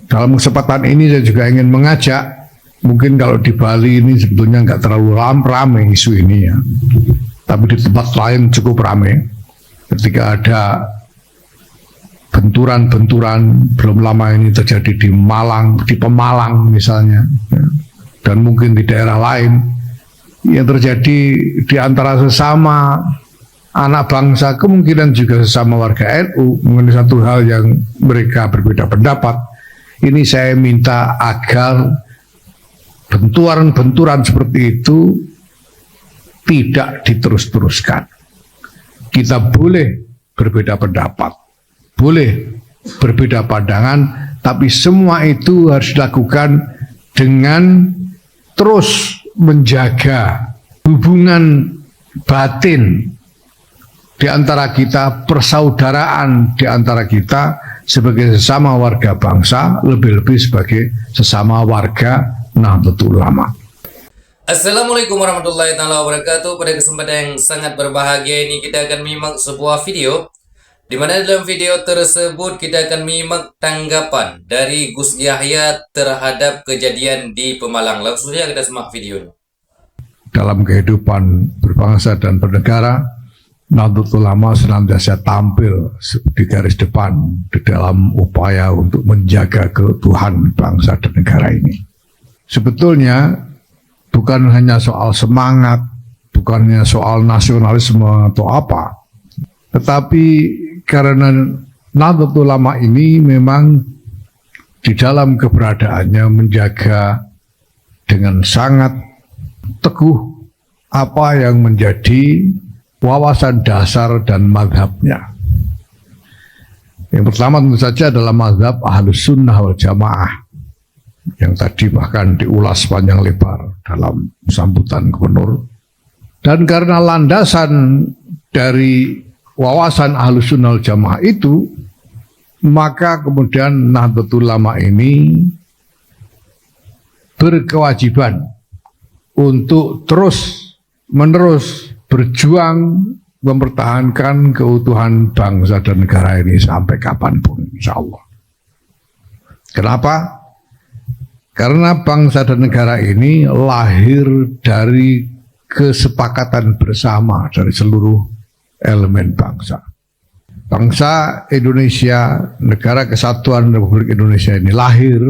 Dalam kesempatan ini saya juga ingin mengajak, mungkin kalau di Bali ini sebetulnya nggak terlalu ramai isu ini ya, tapi di tempat lain cukup ramai. Ketika ada benturan-benturan belum lama ini terjadi di Malang, di Pemalang misalnya, ya, dan mungkin di daerah lain yang terjadi di antara sesama anak bangsa, kemungkinan juga sesama warga NU mengenai satu hal yang mereka berbeda pendapat. Ini saya minta agar benturan-benturan seperti itu tidak diterus-teruskan. Kita boleh berbeda pendapat, boleh berbeda pandangan, tapi semua itu harus dilakukan dengan terus menjaga hubungan batin di antara kita, persaudaraan di antara kita sebagai sesama warga bangsa, lebih-lebih sebagai sesama warga Nahdlatul Ulama. Assalamualaikum warahmatullahi wabarakatuh. Pada kesempatan yang sangat berbahagia ini kita akan menyimak sebuah video, di mana dalam video tersebut kita akan menyimak tanggapan dari Gus Yahya terhadap kejadian di Pemalang. Langsung saja kita simak videonya. Dalam kehidupan berbangsa dan bernegara, Nahdlatul Ulama senantiasa tampil di garis depan di dalam upaya untuk menjaga keutuhan bangsa dan negara ini. Sebetulnya bukan hanya soal semangat, bukannya soal nasionalisme atau apa, tetapi karena Nahdlatul Ulama ini memang di dalam keberadaannya menjaga dengan sangat teguh apa yang menjadi wawasan dasar dan mazhabnya. Yang pertama tentu saja adalah mazhab Ahlus Sunnah wal Jamaah, yang tadi bahkan diulas panjang lebar dalam sambutan gubernur. Dan karena landasan dari wawasan Ahlus Sunnah wal Jamaah itu, maka kemudian Nahdlatul Ulama ini berkewajiban untuk terus-menerus berjuang mempertahankan keutuhan bangsa dan negara ini sampai kapanpun, insya Allah. Kenapa? Karena bangsa dan negara ini lahir dari kesepakatan bersama dari seluruh elemen bangsa. Bangsa Indonesia, Negara Kesatuan Republik Indonesia ini lahir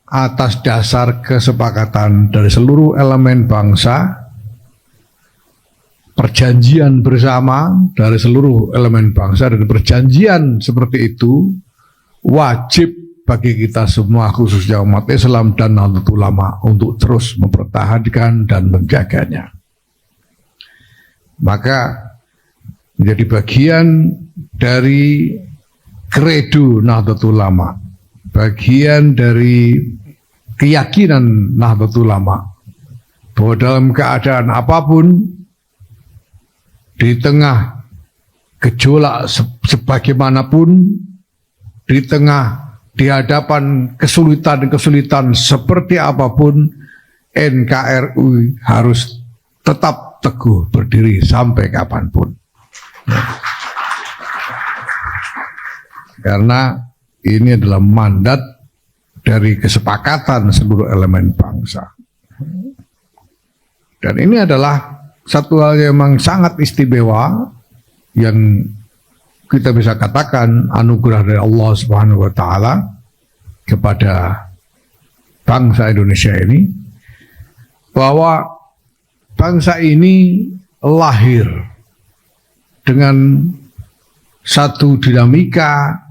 atas dasar kesepakatan dari seluruh elemen bangsa, perjanjian bersama dari seluruh elemen bangsa, dan perjanjian seperti itu wajib bagi kita semua, khususnya umat Islam dan Nahdlatul Ulama, untuk terus mempertahankan dan menjaganya. Maka menjadi bagian dari kredo Nahdlatul Ulama, bagian dari keyakinan Nahdlatul Ulama, bahwa dalam keadaan apapun, di tengah gejolak sebagaimanapun, di tengah di hadapan kesulitan-kesulitan seperti apapun, NKRI harus tetap teguh berdiri sampai kapanpun. Karena ini adalah mandat dari kesepakatan seluruh elemen bangsa. Dan ini adalah satu hal yang memang sangat istimewa, yang kita bisa katakan anugerah dari Allah Subhanahu wa Ta'ala kepada bangsa Indonesia ini, bahwa bangsa ini lahir dengan satu dinamika,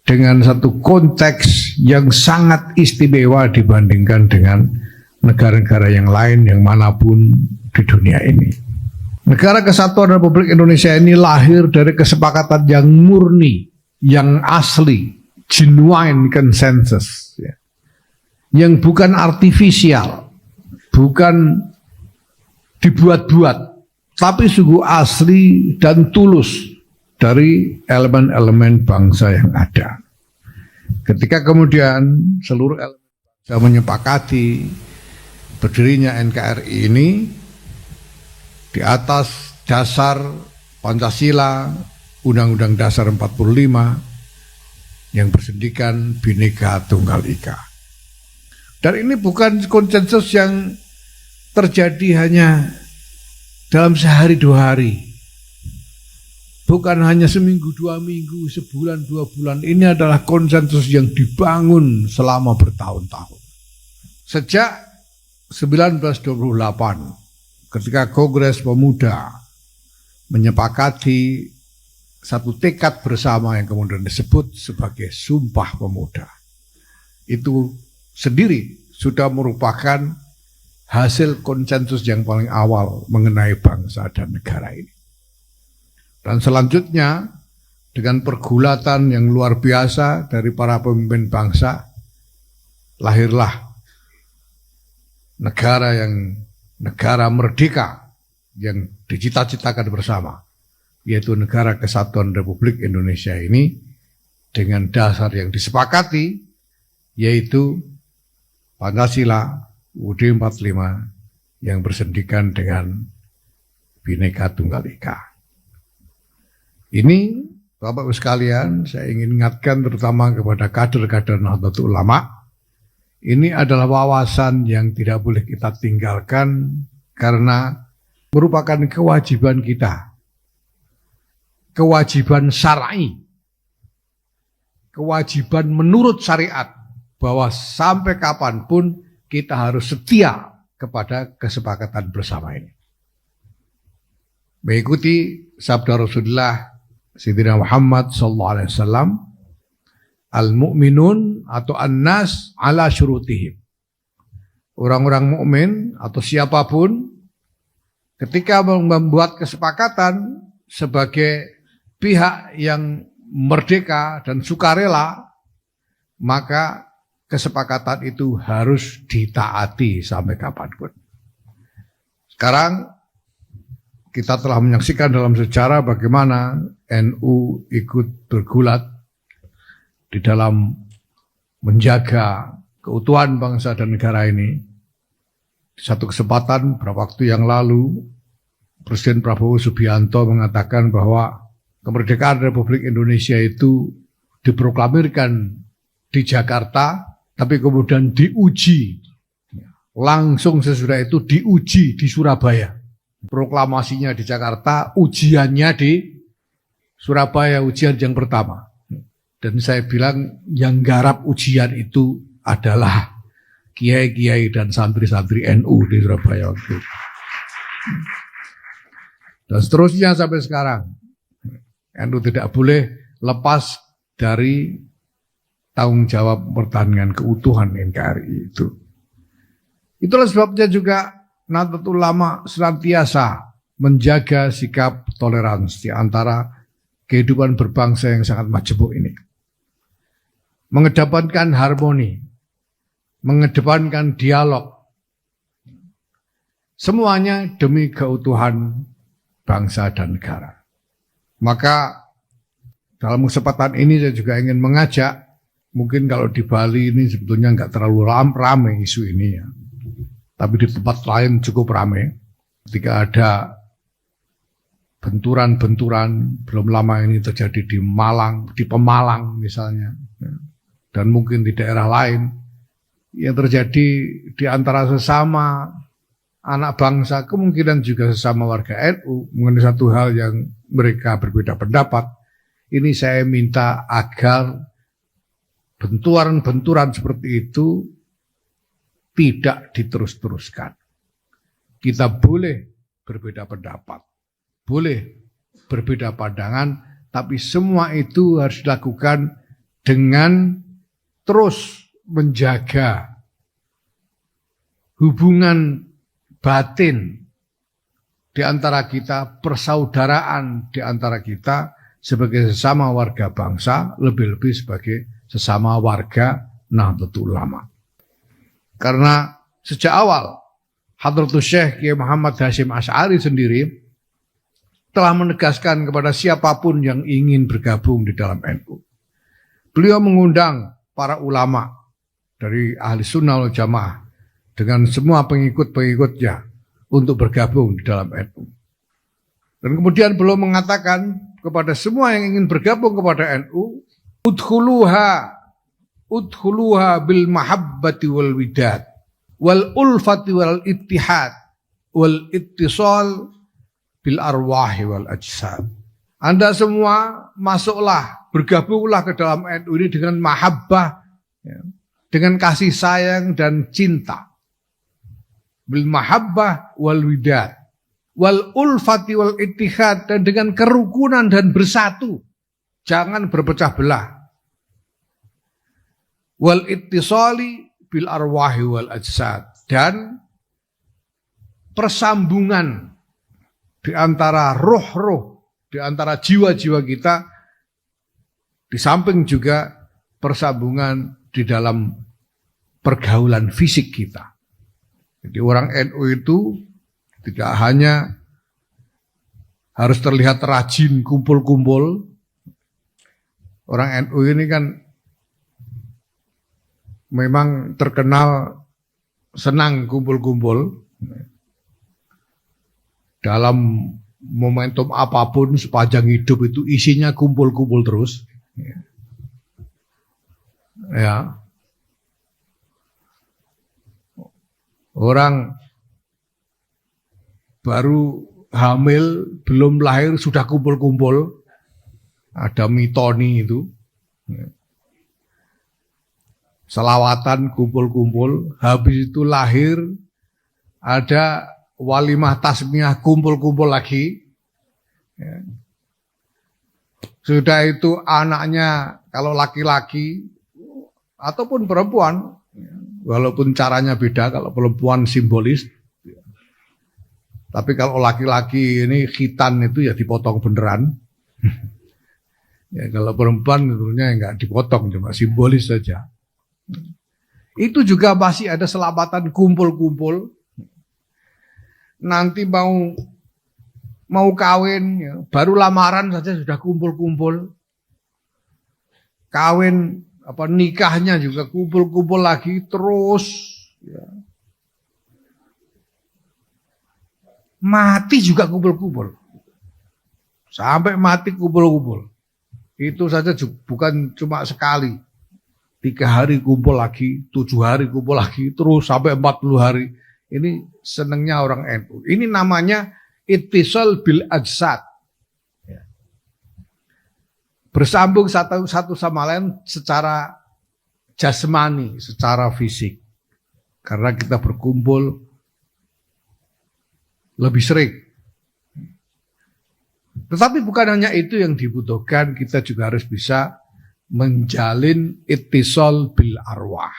dengan satu konteks yang sangat istimewa dibandingkan dengan negara-negara yang lain yang manapun di dunia ini. Negara Kesatuan Republik Indonesia ini lahir dari kesepakatan yang murni, yang asli, genuine consensus, ya, yang bukan artifisial, bukan dibuat-buat, tapi sungguh asli dan tulus dari elemen-elemen bangsa yang ada. Ketika kemudian seluruh elemen bangsa menyepakati berdirinya NKRI ini di atas dasar Pancasila, Undang-Undang Dasar 45, yang bersendikan Bhinneka Tunggal Ika. Dan ini bukan konsensus yang terjadi hanya dalam sehari dua hari. Bukan hanya seminggu, 2 minggu, sebulan, 2 bulan. Ini adalah konsensus yang dibangun selama bertahun-tahun. Sejak 1928, ketika Kongres Pemuda menyepakati satu tekad bersama yang kemudian disebut sebagai Sumpah Pemuda. Itu sendiri sudah merupakan hasil konsensus yang paling awal mengenai bangsa dan negara ini. Dan selanjutnya dengan pergulatan yang luar biasa dari para pemimpin bangsa, lahirlah negara merdeka yang dicita-citakan bersama, yaitu Negara Kesatuan Republik Indonesia ini dengan dasar yang disepakati, yaitu Pancasila UUD 45 yang bersendikan dengan Bhinneka Tunggal Ika. Ini Bapak-Ibu sekalian, saya ingin ingatkan terutama kepada kader-kader Nahdlatul Ulama, ini adalah wawasan yang tidak boleh kita tinggalkan karena merupakan kewajiban kita, kewajiban syar'i, kewajiban menurut syariat, bahwa sampai kapanpun kita harus setia kepada kesepakatan bersama ini. Mengikuti sabda Rasulullah Sayyidina Muhammad sallallahu alaihi wasallam, al-mu'minun atau an-nas ala syurutihim. Orang-orang mukmin atau siapapun ketika membuat kesepakatan sebagai pihak yang merdeka dan sukarela, maka kesepakatan itu harus ditaati sampai kapanpun. Sekarang kita telah menyaksikan dalam sejarah bagaimana NU ikut bergulat di dalam menjaga keutuhan bangsa dan negara ini. Di satu kesempatan beberapa waktu yang lalu, Presiden Prabowo Subianto mengatakan bahwa kemerdekaan Republik Indonesia itu diproklamirkan di Jakarta, tapi kemudian diuji. Langsung sesudah itu diuji di Surabaya. Proklamasinya di Jakarta, ujiannya di Surabaya, ujian yang pertama. Dan saya bilang yang garap ujian itu adalah kiai-kiai dan santri-santri NU di Surabaya waktu itu. Dan seterusnya sampai sekarang. NU tidak boleh lepas dari tanggung jawab pertahanan keutuhan NKRI itu. Itulah sebabnya juga Nahdlatul Ulama senantiasa menjaga sikap toleransi di antara kehidupan berbangsa yang sangat majemuk ini. Mengedepankan harmoni, mengedepankan dialog. Semuanya demi keutuhan bangsa dan negara. Maka dalam kesempatan ini saya juga ingin mengajak, mungkin kalau di Bali ini sebetulnya nggak terlalu ramai isu ini ya. Tapi di tempat lain cukup ramai. Ketika ada benturan-benturan, belum lama ini terjadi di Malang, di Pemalang misalnya, dan mungkin di daerah lain, yang terjadi di antara sesama anak bangsa, kemungkinan juga sesama warga NU, mengenai satu hal yang mereka berbeda pendapat. Ini saya minta agar benturan-benturan seperti itu tidak diterus-teruskan. Kita boleh berbeda pendapat, boleh berbeda pandangan, tapi semua itu harus dilakukan dengan terus menjaga hubungan batin di antara kita, persaudaraan di antara kita sebagai sesama warga bangsa, lebih-lebih sebagai sesama warga Nahdlatul Ulama. Karena sejak awal Hadratus Syekh Kiai Muhammad Hasyim Asy'ari sendiri telah menegaskan kepada siapapun yang ingin bergabung di dalam NU. Beliau mengundang para ulama dari Ahli Sunnah wal Jamaah dengan semua pengikut-pengikutnya untuk bergabung di dalam NU. Dan kemudian beliau mengatakan kepada semua yang ingin bergabung kepada NU, udkhuluha bil mahabbati wal widad wal ulfati wal ittihad wal ittisal bil arwahi wal ajsad. Anda semua masuklah, bergabunglah ke dalam NU ini dengan mahabbah, ya, dengan kasih sayang dan cinta. Bil mahabbah wal widad wal ulfati wal ittihad, dan dengan kerukunan dan bersatu, jangan berpecah belah. Wal ittisali bil arwahi wal ajsad, dan persambungan di antara roh-roh, di antara jiwa-jiwa kita, di samping juga persambungan di dalam pergaulan fisik kita. Jadi orang NU itu tidak hanya harus terlihat rajin kumpul-kumpul. Orang NU ini kan memang terkenal senang kumpul-kumpul. Dalam momentum apapun sepanjang hidup itu isinya kumpul-kumpul terus. Ya. Orang baru hamil, belum lahir sudah kumpul-kumpul. Ada mitoni itu. Selawatan kumpul-kumpul, habis itu lahir, ada walimah tasmiyah kumpul-kumpul lagi. Ya. Sudah itu anaknya kalau laki-laki ataupun perempuan, walaupun caranya beda, kalau perempuan simbolis, tapi kalau laki-laki ini khitan itu ya dipotong beneran. Ya, kalau perempuan tentunya enggak dipotong, cuma simbolis saja. Itu juga masih ada selawatan kumpul-kumpul. Nanti mau kawin, ya, baru lamaran saja sudah kumpul-kumpul. Kawin nikahnya juga kumpul-kumpul lagi terus. Ya. Mati juga kumpul-kumpul. Sampai mati kumpul-kumpul. Itu saja bukan cuma sekali. 3 hari kumpul lagi, 7 hari kumpul lagi, terus sampai 40 hari. Ini senengnya orang NU. Ini namanya ittisal bil ajsad. Ya. Bersambung satu sama lain secara jasmani, secara fisik. Karena kita berkumpul lebih sering. Tetapi bukan hanya itu yang dibutuhkan, kita juga harus bisa menjalin ittisal bil arwah.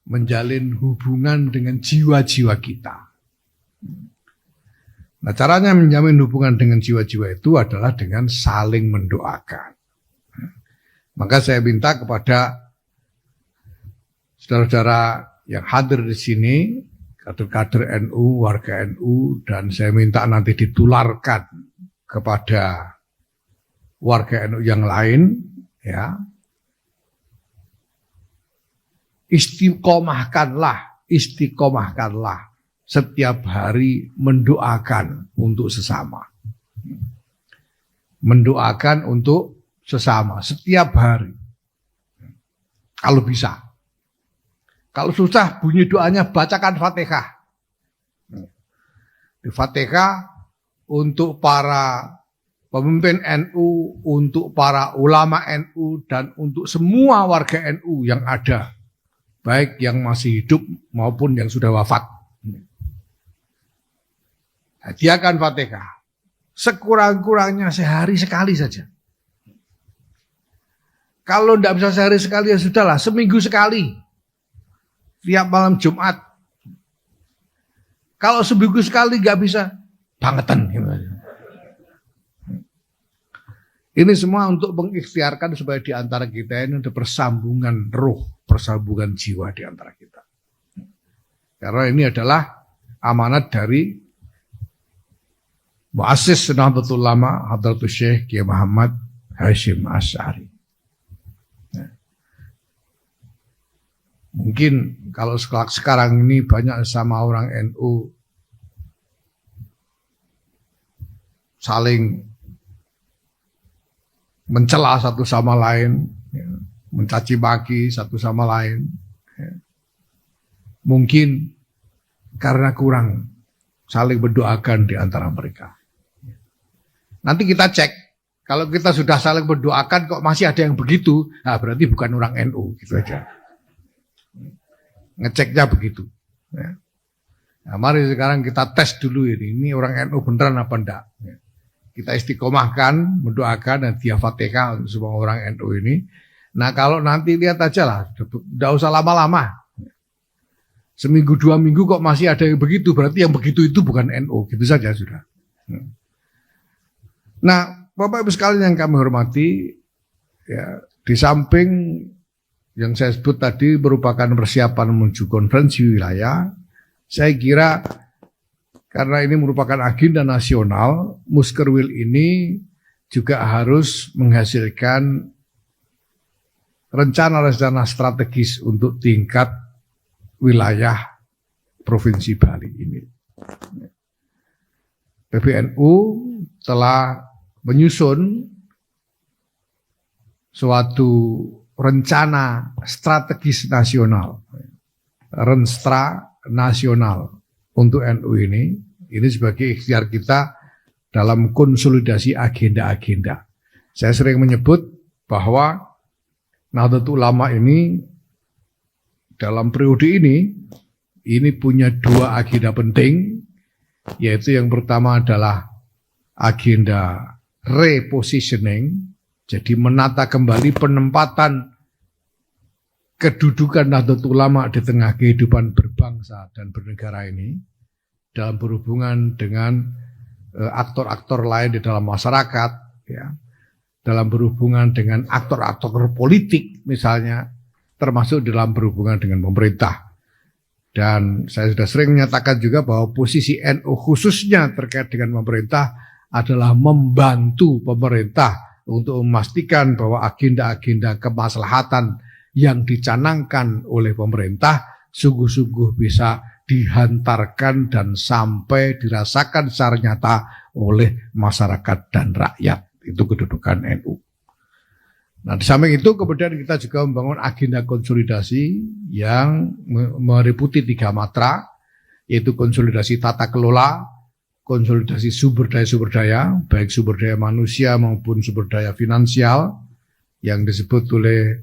Menjalin hubungan dengan jiwa-jiwa kita. Nah, caranya menjalin hubungan dengan jiwa-jiwa itu adalah dengan saling mendoakan. Maka saya minta kepada saudara-saudara yang hadir di sini, kader-kader NU, warga NU, dan saya minta nanti ditularkan kepada warga NU yang lain, ya. Istiqomahkanlah setiap hari mendoakan untuk sesama. Mendoakan untuk sesama setiap hari. Kalau bisa. Kalau susah, bunyi doanya bacakan Fatihah. Di Fatihah untuk para pemimpin NU, untuk para ulama NU, dan untuk semua warga NU yang ada, baik yang masih hidup maupun yang sudah wafat. Hadiahkan Fatihah. Sekurang-kurangnya sehari sekali saja. Kalau tidak bisa sehari sekali ya sudahlah, seminggu sekali. Tiap malam Jumat. Kalau seminggu sekali nggak bisa, bangetan. Ini semua untuk mengikhtiarkan supaya di antara kita ini ada persambungan roh, persambungan jiwa di antara kita. Karena ini adalah amanat dari Muassis Nahdlatul Ulama Hadratus Syekh Kiai Muhammad Hasyim Asy'ari. Mungkin kalau sekarang ini banyak sama orang NU saling mencela satu sama lain, ya, mencaci maki satu sama lain. Ya. Mungkin karena kurang saling berdoakan di antara mereka. Nanti kita cek, kalau kita sudah saling berdoakan kok masih ada yang begitu, nah berarti bukan orang NU, gitu aja. Ngeceknya begitu. Ya. Nah, mari sekarang kita tes dulu ini orang NU beneran apa enggak. Ya. Kita istiqomahkan, mendoakan dan dia Fatihah untuk semua orang NU ini. Nah kalau nanti lihat aja lah, enggak usah lama-lama. Seminggu 2 minggu kok masih ada yang begitu, berarti yang begitu itu bukan NU, gitu saja sudah. Nah, Bapak Ibu sekalian yang kami hormati, ya, di samping yang saya sebut tadi merupakan persiapan menuju konferensi wilayah, saya kira karena ini merupakan agenda nasional, Muskerwil ini juga harus menghasilkan rencana-rencana strategis untuk tingkat wilayah Provinsi Bali ini. PBNU telah menyusun suatu rencana strategis nasional, Renstra nasional untuk NU ini sebagai ikhtiar kita dalam konsolidasi agenda-agenda. Saya sering menyebut bahwa Nahdlatul Ulama ini dalam periode ini punya 2 agenda penting, yaitu yang pertama adalah agenda repositioning, jadi menata kembali penempatan kedudukan Nahdlatul Ulama di tengah kehidupan berbangsa dan bernegara ini dalam berhubungan dengan aktor-aktor lain di dalam masyarakat, ya, dalam berhubungan dengan aktor-aktor politik misalnya, termasuk dalam berhubungan dengan pemerintah. Dan saya sudah sering menyatakan juga bahwa posisi NU khususnya terkait dengan pemerintah adalah membantu pemerintah untuk memastikan bahwa agenda-agenda kemaslahatan yang dicanangkan oleh pemerintah sungguh-sungguh bisa dihantarkan dan sampai dirasakan secara nyata oleh masyarakat dan rakyat. Itu kedudukan NU. Nah, di samping itu kemudian kita juga membangun agenda konsolidasi yang meliputi 3 matra, yaitu konsolidasi tata kelola, konsolidasi sumber daya, baik sumber daya manusia maupun sumber daya finansial, yang disebut oleh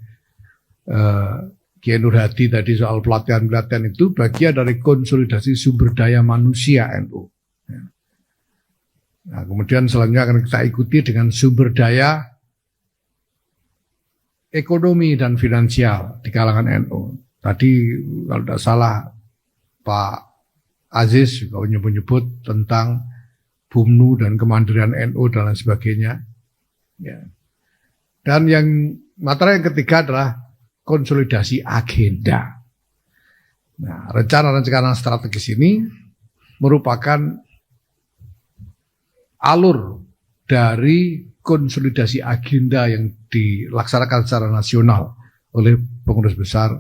Kiai Nur Hadi tadi soal pelatihan-pelatihan itu bagian dari konsolidasi sumber daya manusia NU. Nah, kemudian selanjutnya akan kita ikuti dengan sumber daya ekonomi dan finansial di kalangan NU. Tadi kalau tidak salah Pak Aziz juga menyebut tentang BUMNU dan kemandirian NU dan lain sebagainya. Ya. Dan yang matra yang ketiga adalah konsolidasi agenda. Nah, rencana-rencana strategis ini merupakan alur dari konsolidasi agenda yang dilaksanakan secara nasional oleh pengurus besar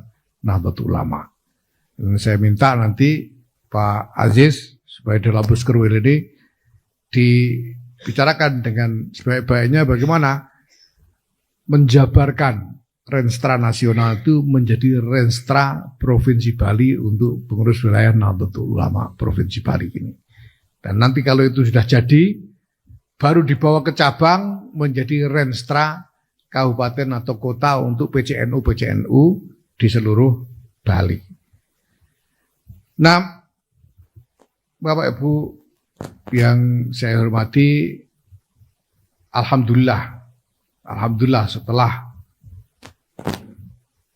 Nahdlatul Ulama. Dan saya minta nanti Pak Aziz supaya dalam Muskerwil ini dibicarakan dengan sebaik-baiknya bagaimana menjabarkan Renstra nasional itu menjadi Renstra Provinsi Bali untuk pengurus wilayah Nahdlatul Ulama Provinsi Bali ini. Dan nanti kalau itu sudah jadi, baru dibawa ke cabang menjadi Renstra kabupaten atau kota untuk PCNU di seluruh Bali. Nah, Bapak Ibu yang saya hormati, Alhamdulillah setelah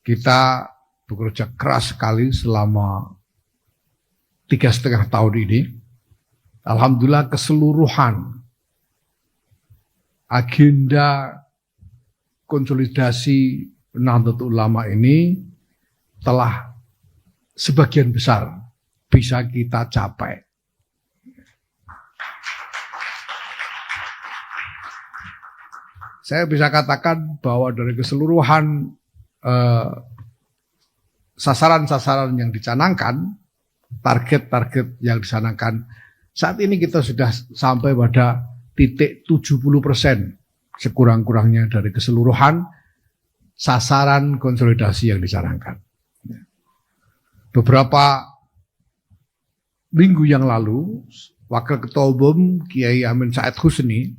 kita bekerja keras sekali selama 3,5 tahun ini, alhamdulillah keseluruhan agenda konsolidasi Nahdlatul Ulama ini telah sebagian besar bisa kita capai. Saya bisa katakan bahwa dari keseluruhan sasaran-sasaran yang dicanangkan, target-target yang dicanangkan, saat ini kita sudah sampai pada titik 70% sekurang-kurangnya dari keseluruhan sasaran konsolidasi yang dicanangkan. Beberapa minggu yang lalu, Wakil Ketua Umum Kiai Amin Said Husni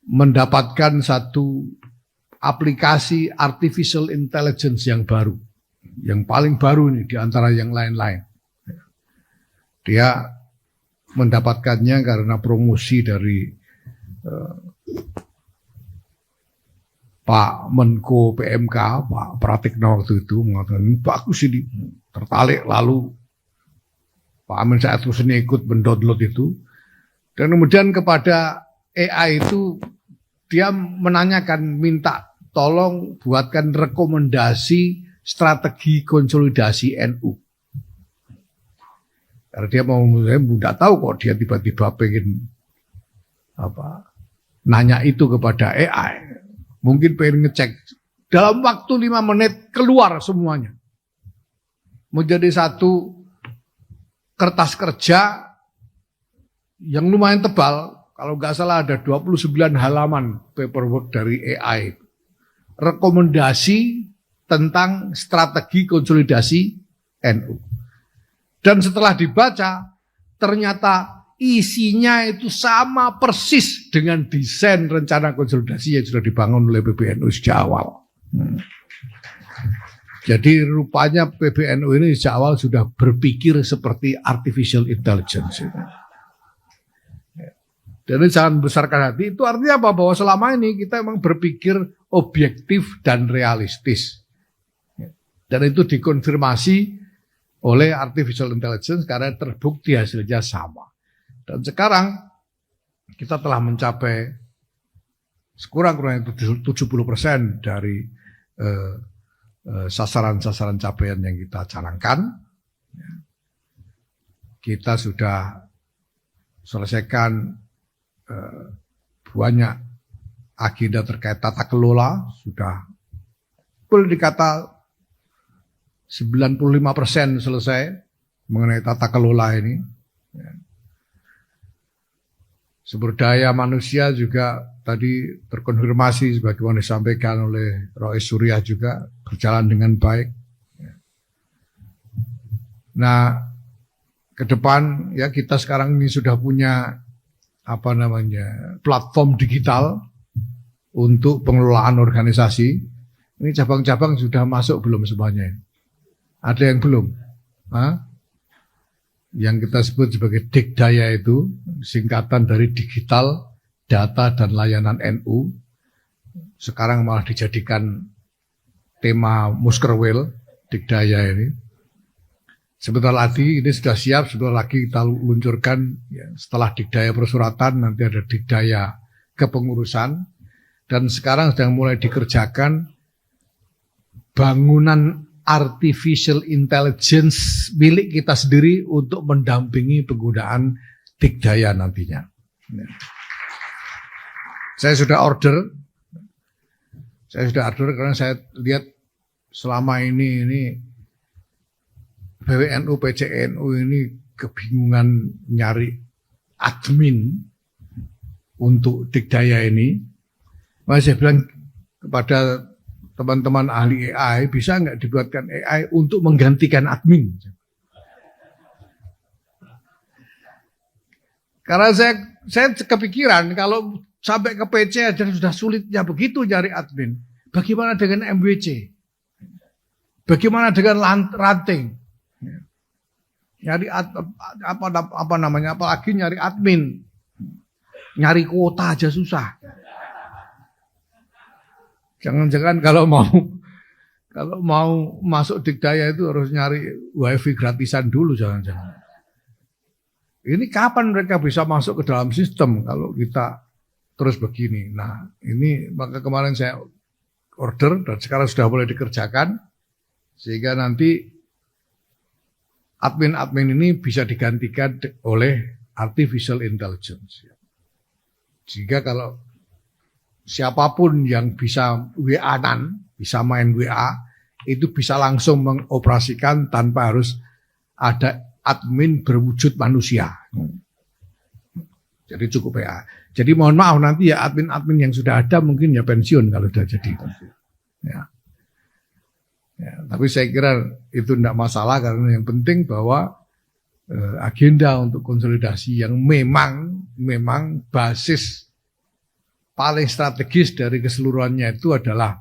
mendapatkan satu aplikasi artificial intelligence yang baru, yang paling baru ini di antara yang lain-lain. Dia mendapatkannya karena promosi dari Pak Menko PMK, Pak Pratikno waktu itu mengatakan bagus ini, tertarik. Lalu Pak Amin Said Husni ikut mendownload itu, dan kemudian kepada AI itu dia menanyakan, minta tolong buatkan rekomendasi strategi konsolidasi NU. Karena dia mau, saya tidak tahu kok dia tiba-tiba pengen nanya itu kepada AI. Mungkin pengen ngecek. Dalam waktu 5 menit keluar semuanya. Menjadi satu kertas kerja yang lumayan tebal. Kalau nggak salah ada 29 halaman paperwork dari AI. Rekomendasi tentang strategi konsolidasi NU. Dan setelah dibaca, ternyata isinya itu sama persis dengan desain rencana konsolidasi yang sudah dibangun oleh PBNU sejak awal. Jadi rupanya PBNU ini sejak awal sudah berpikir seperti artificial intelligence. Dan ini jangan besarkan hati, itu artinya apa? Bahwa selama ini kita memang berpikir objektif dan realistis. Dan itu dikonfirmasi oleh artificial intelligence karena terbukti hasilnya sama. Dan sekarang kita telah mencapai sekurang-kurangnya 70% dari sasaran-sasaran capaian yang kita canangkan. Kita sudah selesaikan banyak agenda terkait tata kelola, sudah boleh dikata 95% selesai mengenai tata kelola ini. Sumber daya manusia juga tadi terkonfirmasi sebagaimana disampaikan oleh Rois Surya juga berjalan dengan baik. Nah, ke depan ya kita sekarang ini sudah punya platform digital untuk pengelolaan organisasi. Ini cabang-cabang sudah masuk belum semuanya? Ada yang belum? Yang kita sebut sebagai Dikdaya itu singkatan dari digital, data dan layanan NU. Sekarang malah dijadikan tema Muskerwil, Dikdaya ini. Sebentar lagi ini sudah siap, sebentar lagi kita luncurkan ya, setelah Dikdaya persuratan nanti ada Dikdaya kepengurusan, dan sekarang sedang mulai dikerjakan bangunan artificial intelligence milik kita sendiri untuk mendampingi penggunaan Dikdaya nantinya. Ya. Saya sudah order karena saya lihat selama ini PWNU, PCNU ini kebingungan nyari admin untuk Dikdaya ini. Maka saya bilang kepada teman-teman ahli AI, bisa nggak dibuatkan AI untuk menggantikan admin? Karena saya kepikiran kalau sampai ke PC aja sudah sulitnya begitu nyari admin. Bagaimana dengan MWC? Bagaimana dengan ranting? Nyari apalagi nyari admin, nyari kuota aja susah. Jangan-jangan kalau mau masuk Dikdaya itu harus nyari wifi gratisan dulu, jangan-jangan. Ini kapan mereka bisa masuk ke dalam sistem kalau kita terus begini? Nah, ini maka kemarin saya order dan sekarang sudah boleh dikerjakan sehingga nanti admin-admin ini bisa digantikan oleh artificial intelligence. Sehingga kalau siapapun yang bisa WA-an, bisa main WA, itu bisa langsung mengoperasikan tanpa harus ada admin berwujud manusia. Jadi cukup PA. Jadi mohon maaf nanti ya admin-admin yang sudah ada mungkin ya pensiun kalau sudah jadi. Ya. Ya, tapi saya kira itu tidak masalah karena yang penting bahwa agenda untuk konsolidasi yang memang basis paling strategis dari keseluruhannya itu adalah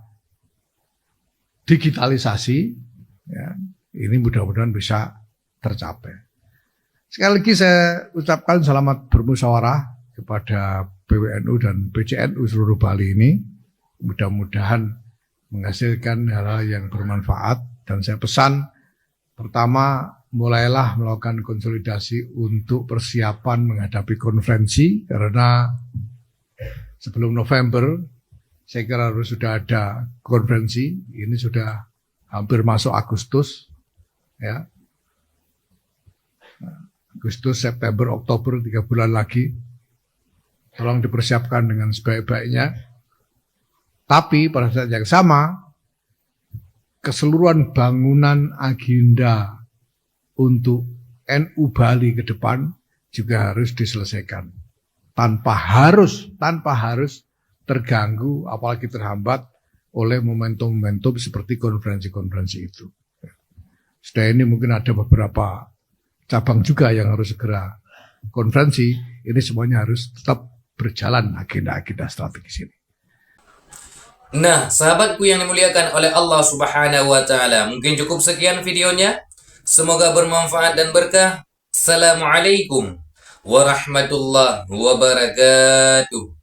digitalisasi. Ya, ini mudah-mudahan bisa tercapai. Sekali lagi saya ucapkan selamat bermusyawarah kepada PWNU dan PCNU seluruh Bali ini. Mudah-mudahan menghasilkan hal-hal yang bermanfaat, dan saya pesan pertama mulailah melakukan konsolidasi untuk persiapan menghadapi konferensi, karena sebelum November saya kira harus sudah ada konferensi. Ini sudah hampir masuk Agustus ya, Agustus, September, Oktober, 3 bulan lagi. Tolong dipersiapkan dengan sebaik-baiknya. Tapi pada saat yang sama, keseluruhan bangunan agenda untuk NU Bali ke depan juga harus diselesaikan. Tanpa harus terganggu, apalagi terhambat oleh momentum-momentum seperti konferensi-konferensi itu. Setelah ini mungkin ada beberapa cabang juga yang harus segera konferensi. Ini semuanya harus tetap berjalan agenda-agenda strategis ini. Nah, sahabatku yang dimuliakan oleh Allah Subhanahu wa taala, mungkin cukup sekian videonya. Semoga bermanfaat dan berkah. Assalamualaikum warahmatullahi wabarakatuh.